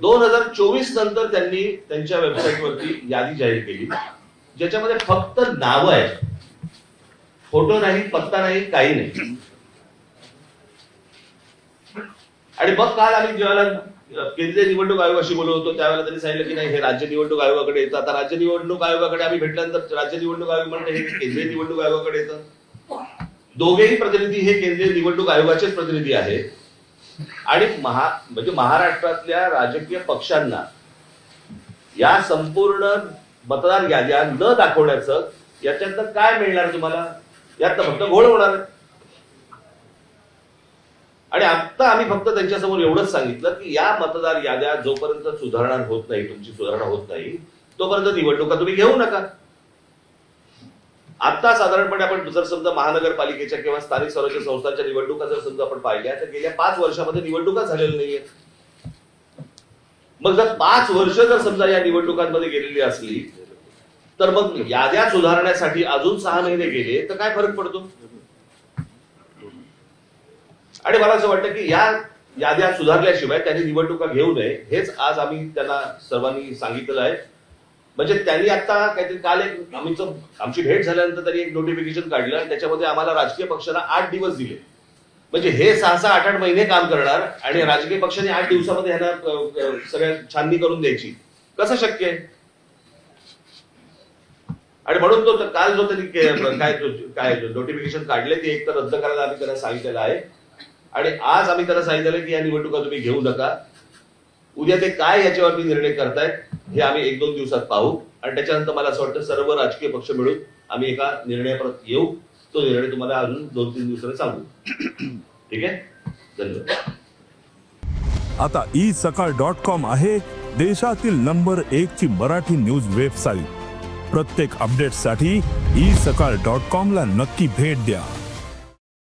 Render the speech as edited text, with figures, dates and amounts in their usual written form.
2024 नंतर त्यांनी त्यांच्या वेबसाईटवरती यादी जाहीर केली, ज्याच्यामध्ये फक्त नावं आहेत, फोटो नाही, पत्ता नाही, काही नाही. आणि मग काल आम्ही जेव्हा केंद्रीय निवडणूक आयोगाशी बोलत होतो त्यावेळेला त्यांनी सांगितलं की नाही, हे राज्य निवडणूक आयोगाकडे येतं. आता राज्य निवडणूक आयोगाकडे आम्ही भेटल्यानंतर राज्य निवडणूक आयोग म्हणते हे केंद्रीय निवडणूक आयोगाकडे येतं. दोघेही प्रतिनिधी हे केंद्रीय निवडणूक आयोगाचेच प्रतिनिधी आहेत. आणि म्हणजे महाराष्ट्रातल्या राजकीय पक्षांना या संपूर्ण मतदार याद्या न दाखवण्याचं याच्यातनं काय मिळणार तुम्हाला? यात फक्त घोळ होणार. आणि आता आम्ही फक्त त्यांच्यासमोर एवढंच सांगितलं की या मतदार याद्या जोपर्यंत सुधारणा होत नाही, तुमची सुधारणा होत नाही, तोपर्यंत निवडणुका तुम्ही घेऊ नका. आता साधारणपणे आपण जर समजा महानगरपालिकेच्या किंवा स्थानिक स्वराज्य संस्थांच्या निवडणुका जर समजा आपण पाहिल्या तर गेल्या 5 वर्षामध्ये निवडणुका झालेल्या नाहीयेत. मग जर 5 वर्ष जर समजा या निवडणुकांमध्ये गेलेली असली तर मग याद्या सुधारण्यासाठी अजून 6 महिने गेले तर काय फरक पडतो? आणि मला असं वाटतं की या याद्या सुधारल्याशिवाय त्यांनी निवडणुका घेऊ नये, हेच आज आम्ही त्यांना सर्वांनी सांगितलेलं आहे. म्हणजे त्यांनी आता काहीतरी काल एक आमची भेट झाल्यानंतर त्यांनी एक नोटिफिकेशन काढलं आणि त्याच्यामध्ये आम्हाला राजकीय पक्षांना 8 दिवस दिले. म्हणजे हे 6-6, 8-8 महिने काम करणार आणि राजकीय पक्षांनी 8 दिवसामध्ये ह्यांना सगळ्या छाननी करून द्यायची, कसं शक्य आहे? आणि म्हणून तो काल जो त्यांनी काय नोटिफिकेशन काढले ते एक तर रद्द करायला आम्ही त्यांना सांगितलेलं आहे. आणि आज आम्ही त्यांना सांगितलेलं की या निवडणुका तुम्ही घेऊ नका. उद्या ते काय याच्यावरती निर्णय करतायत हे आम्ही 1-2 दिवसात पाहू आणि त्याच्यानंतर मला असं वाटतं सर्व राजकीय पक्ष मिळून आम्ही एका निर्णयापर्यंत येऊ. तो निर्णय तुम्हाला अजून 2-3 दिवसांनी सांगू. ठीक आहे, धन्यवाद. आता isakal.com आहे देशातील नंबर 1 ची मराठी न्यूज वेबसाईट. प्रत्येक अपडेटसाठी isakal.com ला नक्की भेट द्या.